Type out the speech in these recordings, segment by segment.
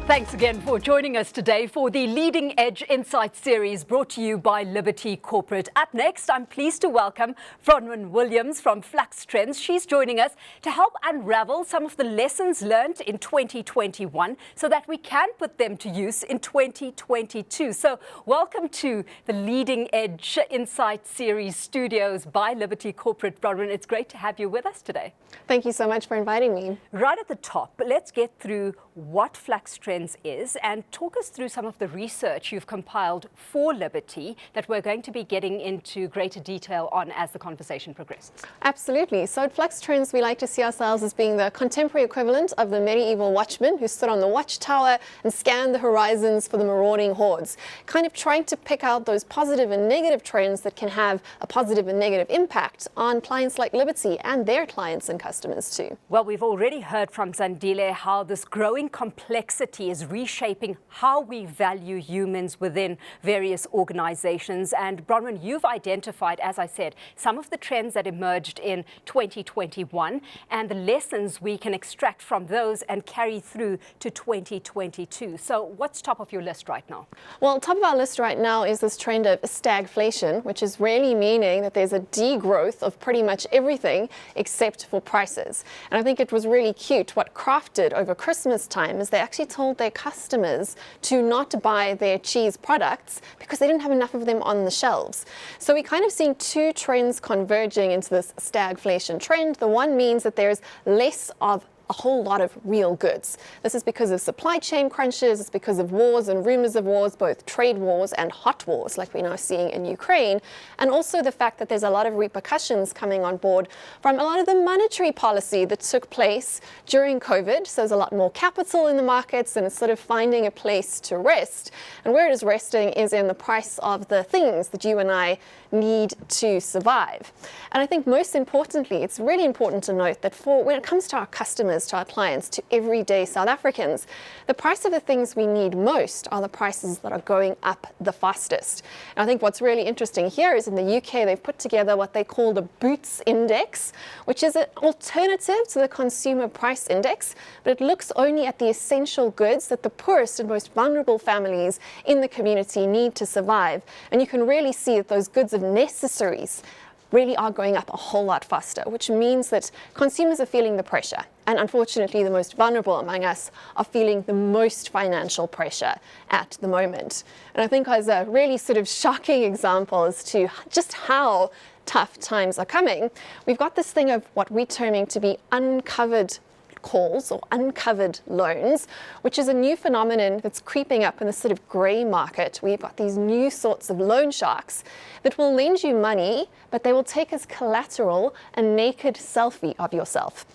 Thanks again for joining us today for the Leading Edge Insights series brought to you by Liberty Corporate. Up next, I'm pleased to welcome Bronwyn Williams from Flux Trends. She's joining us to help unravel some of the lessons learned in 2021 so that we can put them to use in 2022. So welcome to the Leading Edge Insights series studios by Liberty Corporate. Bronwyn, it's great to have you with us today. Thank you so much for inviting me. Right at the top, let's get through what Flux Trends is and talk us through some of the research you've compiled for Liberty that we're going to be getting into greater detail on as the conversation progresses. Absolutely. So at Flux Trends, we like to see ourselves as being the contemporary equivalent of the medieval watchmen who stood on the watchtower and scanned the horizons for the marauding hordes, kind of trying to pick out those positive and negative trends that can have a positive and negative impact on clients like Liberty and their clients and customers too. Well, we've already heard from Zandile how this growing complexity is reshaping how we value humans within various organizations. And Bronwyn, you've identified, as I said, some of the trends that emerged in 2021 and the lessons we can extract from those and carry through to 2022. So what's top of your list right now? Well, top of our list right now is this trend of stagflation, which is really meaning that there's a degrowth of pretty much everything except for prices. And I think it was really cute. What Kraft did over Christmas time is they actually told their customers to not buy their cheese products because they didn't have enough of them on the shelves. So we're kind of seeing two trends converging into this stagflation trend. The one means that there's less of a whole lot of real goods. This is because of supply chain crunches, it's because of wars and rumors of wars, both trade wars and hot wars like we're now seeing in Ukraine, and also the fact that there's a lot of repercussions coming on board from a lot of the monetary policy that took place during COVID. So there's a lot more capital in the markets and it's sort of finding a place to rest. And where it is resting is in the price of the things that you and I need to survive. And I think most importantly, it's really important to note that when it comes to our customers, to our clients, to everyday South Africans, the price of the things we need most are the prices that are going up the fastest. And I think what's really interesting here is in the UK, they've put together what they call the Boots Index, which is an alternative to the Consumer Price Index, but it looks only at the essential goods that the poorest and most vulnerable families in the community need to survive. And you can really see that those goods of necessaries really are going up a whole lot faster, which means that consumers are feeling the pressure. And unfortunately, the most vulnerable among us are feeling the most financial pressure at the moment. And I think as a really sort of shocking example as to just how tough times are coming, we've got this thing of what we're terming to be uncovered calls or uncovered loans, which is a new phenomenon that's creeping up in the sort of grey market. We've got these new sorts of loan sharks that will lend you money, but they will take as collateral a naked selfie of yourself.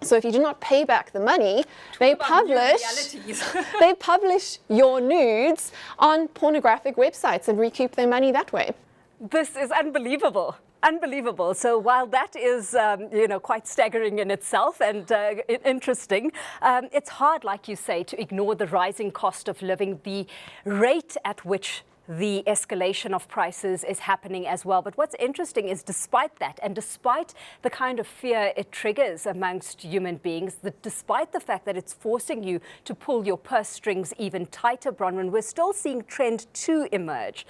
So if you do not pay back the money, they publish your nudes on pornographic websites and recoup their money that way. This is unbelievable. Unbelievable. So while that is, quite staggering in itself and interesting, it's hard, like you say, to ignore the rising cost of living, the rate at which the escalation of prices is happening as well. But what's interesting is despite that, and despite the kind of fear it triggers amongst human beings, despite the fact that it's forcing you to pull your purse strings even tighter, Bronwyn, we're still seeing trend 2 emerge.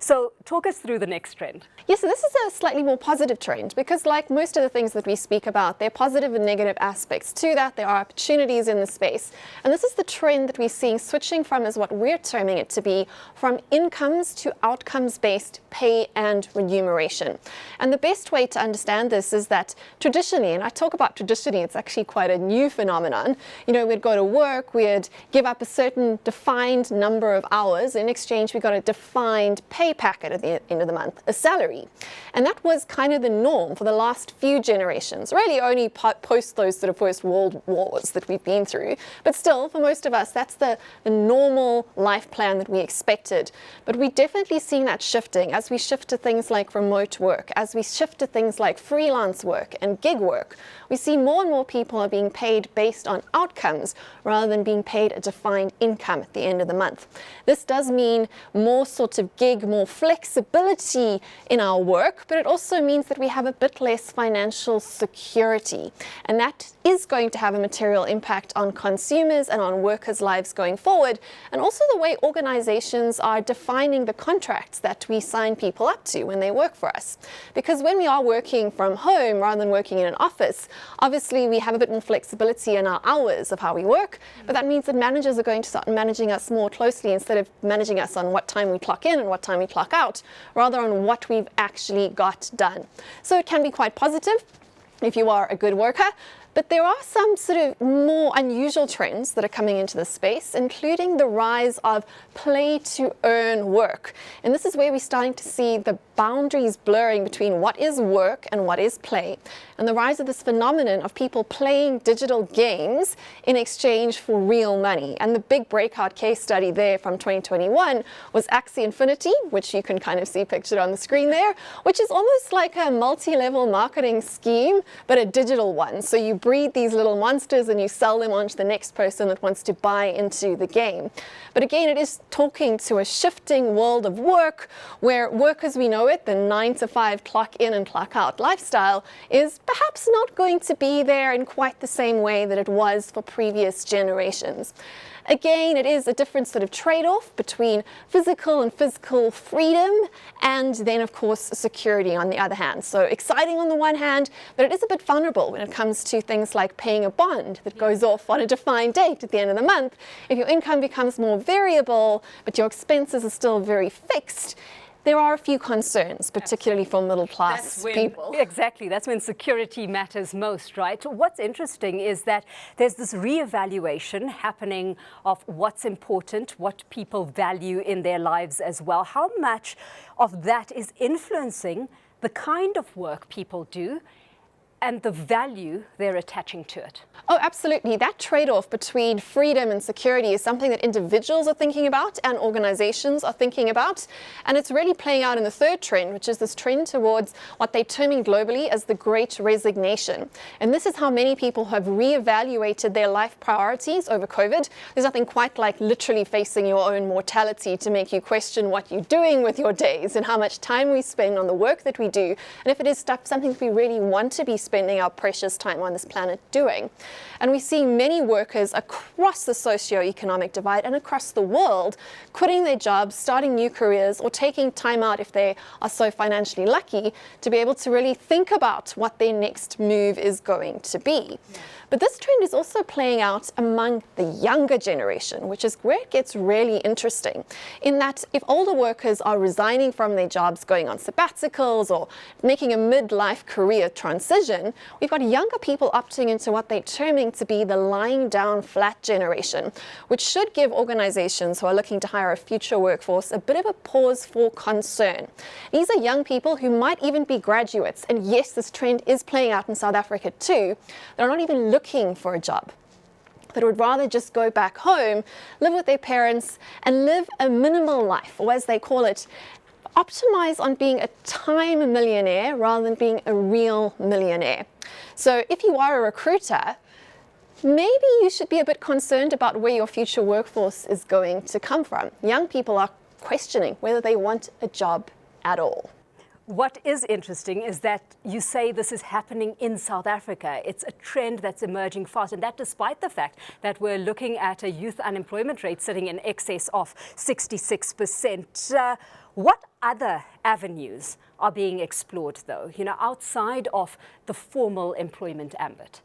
So talk us through the next trend. Yes, so this is a slightly more positive trend because like most of the things that we speak about, there are positive and negative aspects to that. There are opportunities in the space. And this is the trend that we're seeing switching from, is what we're terming it to be, from incomes to outcomes-based pay and remuneration. And the best way to understand this is that traditionally, and I talk about traditionally, it's actually quite a new phenomenon. You know, we'd go to work, we'd give up a certain defined number of hours. In exchange, we got a defined pay packet at the end of the month, a salary. And that was kind of the norm for the last few generations, really only post those sort of first world wars that we've been through. But still, for most of us, that's the normal life plan that we expected. But we're definitely seeing that shifting as we shift to things like remote work, as we shift to things like freelance work and gig work. We see more and more people are being paid based on outcomes rather than being paid a defined income at the end of the month. This does mean more sorts of gig, more more flexibility in our work, but it also means that we have a bit less financial security. And that is going to have a material impact on consumers and on workers' lives going forward, and also the way organizations are defining the contracts that we sign people up to when they work for us. Because when we are working from home rather than working in an office, obviously we have a bit more flexibility in our hours of how we work, but that means that managers are going to start managing us more closely instead of managing us on what time we clock in and what time we clock out, rather on what we've actually got done. So it can be quite positive if you are a good worker. But there are some sort of more unusual trends that are coming into the space, including the rise of play-to-earn work. And this is where we're starting to see the boundaries blurring between what is work and what is play. And the rise of this phenomenon of people playing digital games in exchange for real money. And the big breakout case study there from 2021 was Axie Infinity, which you can kind of see pictured on the screen there, which is almost like a multi-level marketing scheme, but a digital one. So you breed these little monsters and you sell them on to the next person that wants to buy into the game. But again, it is talking to a shifting world of work where work as we know it, the 9-to-5 clock in and clock out lifestyle, is perhaps not going to be there in quite the same way that it was for previous generations. Again, it is a different sort of trade-off between physical and fiscal freedom and then, of course, security on the other hand. So exciting on the one hand, but it is a bit vulnerable when it comes to things like paying a bond that goes off on a defined date at the end of the month. If your income becomes more variable, but your expenses are still very fixed, there are a few concerns, particularly for middle-class people. Exactly, that's when security matters most, right? What's interesting is that there's this reevaluation happening of what's important, what people value in their lives as well. How much of that is influencing the kind of work people do and the value they're attaching to it? Oh, absolutely. That trade-off between freedom and security is something that individuals are thinking about and organizations are thinking about. And it's really playing out in the third trend, which is this trend towards what they're terming globally as the Great Resignation. And this is how many people have reevaluated their life priorities over COVID. There's nothing quite like literally facing your own mortality to make you question what you're doing with your days and how much time we spend on the work that we do, and if it is something that we really want to be spending our precious time on this planet doing. And we see many workers across the socio-economic divide and across the world quitting their jobs, starting new careers, or taking time out if they are so financially lucky to be able to really think about what their next move is going to be. But this trend is also playing out among the younger generation, which is where it gets really interesting, in that if older workers are resigning from their jobs, going on sabbaticals, or making a midlife career transition, we've got younger people opting into what they're terming to be the lying down flat generation, which should give organizations who are looking to hire a future workforce a bit of a pause for concern. These are young people who might even be graduates, and yes, this trend is playing out in South Africa too. They're not even looking for a job, that would rather just go back home, live with their parents, and live a minimal life, or as they call it, optimize on being a time millionaire rather than being a real millionaire. So if you are a recruiter, maybe you should be a bit concerned about where your future workforce is going to come from. Young people are questioning whether they want a job at all. What is interesting is that you say this is happening in South Africa. It's a trend that's emerging fast, and that despite the fact that we're looking at a youth unemployment rate sitting in excess of 66%. What other avenues are being explored, though, outside of the formal employment ambit?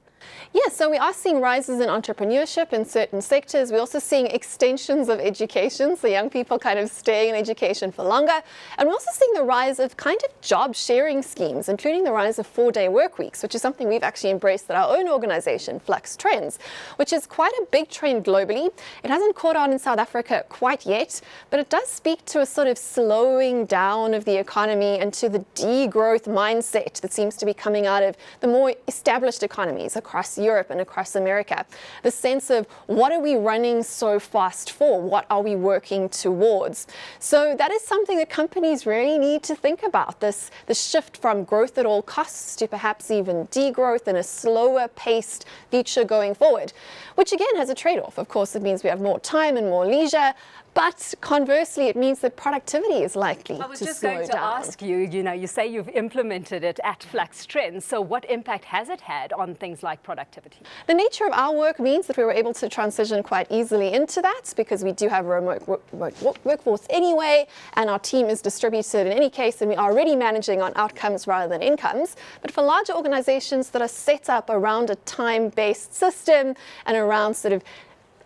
Yeah, so we are seeing rises in entrepreneurship in certain sectors. We're also seeing extensions of education, so young people kind of staying in education for longer. And we're also seeing the rise of kind of job sharing schemes, including the rise of 4-day work weeks, which is something we've actually embraced at our own organization, Flux Trends, which is quite a big trend globally. It hasn't caught on in South Africa quite yet, but it does speak to a sort of slowing down of the economy and to the degrowth mindset that seems to be coming out of the more established economies across Europe and across America. The sense of what are we running so fast for? What are we working towards? So that is something that companies really need to think about, the shift from growth at all costs to perhaps even degrowth and a slower paced future going forward, which again has a trade-off. Of course, it means we have more time and more leisure, But conversely, it means that productivity is likely to slow down. I was just going to ask you, you say you've implemented it at Flux Trends, so what impact has it had on things like productivity? The nature of our work means that we were able to transition quite easily into that because we do have a remote workforce anyway, and our team is distributed in any case, and we are already managing on outcomes rather than incomes. But for larger organizations that are set up around a time-based system and around sort of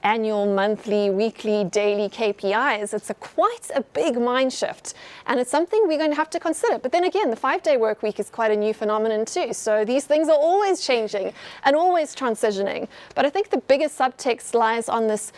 annual, monthly, weekly, daily KPIs, it's quite a big mind shift, and it's something we're going to have to consider. But then again, the 5-day work week is quite a new phenomenon too, so these things are always changing and always transitioning. But I think the biggest subtext lies on this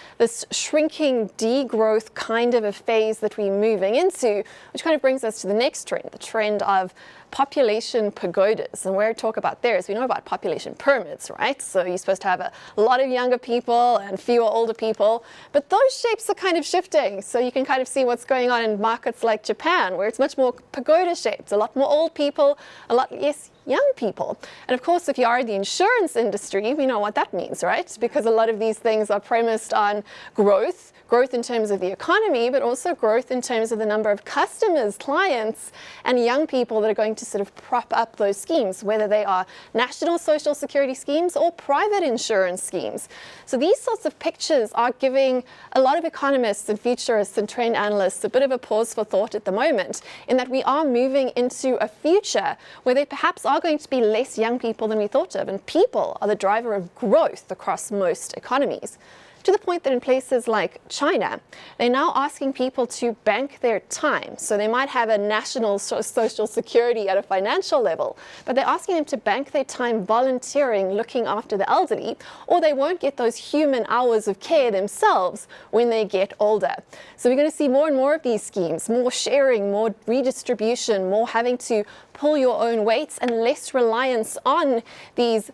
shrinking degrowth kind of a phase that we're moving into, which kind of brings us to the next trend, the trend of population pagodas. And where we talk about there is we know about population pyramids, right? So you're supposed to have a lot of younger people and fewer older people, but those shapes are kind of shifting. So you can kind of see what's going on in markets like Japan, where it's much more pagoda shaped, a lot more old people, a lot less young people. And of course, if you are in the insurance industry, we know what that means, right? Because a lot of these things are premised on growth in terms of the economy, but also growth in terms of the number of customers, clients, and young people that are going to sort of prop up those schemes, whether they are national social security schemes or private insurance schemes. So these sorts of pictures are giving a lot of economists and futurists and trend analysts a bit of a pause for thought at the moment, in that we are moving into a future where there perhaps are going to be less young people than we thought of, and people are the driver of growth across most economies. To the point that in places like China, they're now asking people to bank their time. So they might have a national social security at a financial level, but they're asking them to bank their time volunteering, looking after the elderly, or they won't get those human hours of care themselves when they get older. So we're going to see more and more of these schemes, more sharing, more redistribution, more having to pull your own weights, and less reliance on these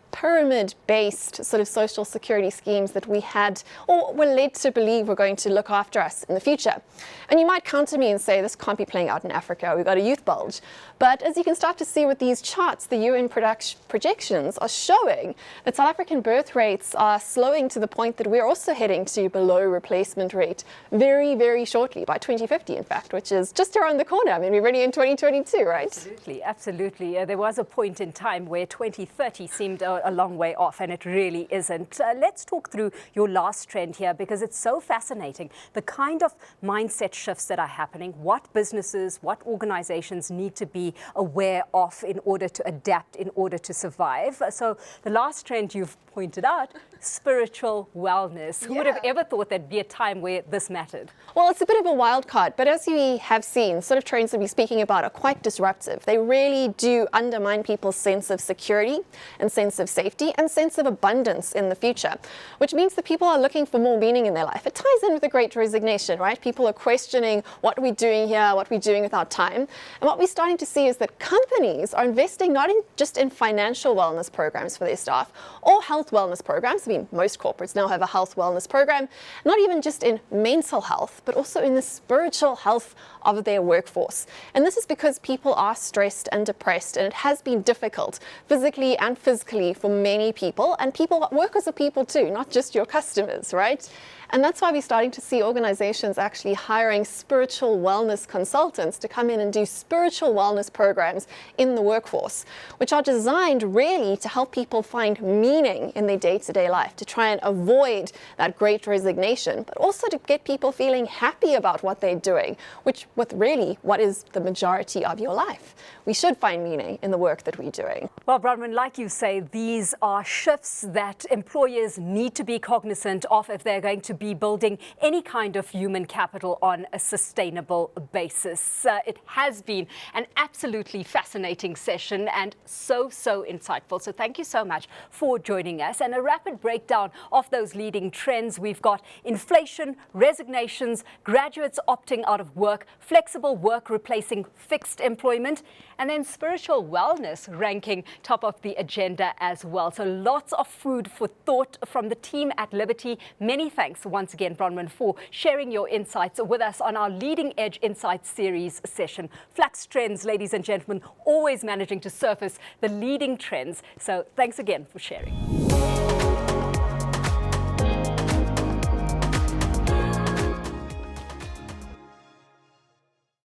pyramid-based sort of social security schemes that we had or were led to believe were going to look after us in the future. And you might counter me and say this can't be playing out in Africa, we've got a youth bulge. But as you can start to see with these charts, the UN projections are showing that South African birth rates are slowing to the point that we're also heading to below replacement rate very, very shortly, by 2050 in fact, which is just around the corner. I mean, we're already in 2022, right? Absolutely, absolutely. There was a point in time where 2030 seemed a long way off, and it really isn't. Let's talk through your last trend here, because it's so fascinating. The kind of mindset shifts that are happening, what businesses, what organizations need to be aware of in order to adapt, in order to survive. So the last trend you've pointed out, spiritual wellness. Who would have ever thought there'd be a time where this mattered? Well, it's a bit of a wild card, but as we have seen, sort of trends that we're speaking about are quite disruptive. They really do undermine people's sense of security and sense of safety and sense of abundance in the future, which means that people are looking for more meaning in their life. It ties in with the Great Resignation, right? People are questioning what are we doing here, what are we doing with our time. And what we're starting to see is that companies are investing not just in financial wellness programs for their staff or health wellness programs. I mean, most corporates now have a health wellness program, not even just in mental health, but also in the spiritual health of their workforce. And this is because people are stressed and depressed, and it has been difficult physically and physically for many people, and workers are people too, not just your customers, right? And that's why we're starting to see organizations actually hiring spiritual wellness consultants to come in and do spiritual wellness programs in the workforce, which are designed really to help people find meaning in their day-to-day life, to try and avoid that great resignation, but also to get people feeling happy about what they're doing, with really what is the majority of your life. We should find meaning in the work that we're doing. Well, Bronwyn, like you say, these are shifts that employers need to be cognizant of if they're going to be building any kind of human capital on a sustainable basis. It has been an absolutely fascinating session and so insightful. So thank you so much for joining us. And a rapid breakdown of those leading trends. We've got inflation, resignations, graduates opting out of work, flexible work replacing fixed employment, and then spiritual wellness ranking top of the agenda as well. So lots of food for thought from the team at Liberty. Many thanks once again, Bronwyn, for sharing your insights with us on our Leading Edge Insights series session. Flux Trends, ladies and gentlemen, always managing to surface the leading trends. So thanks again for sharing.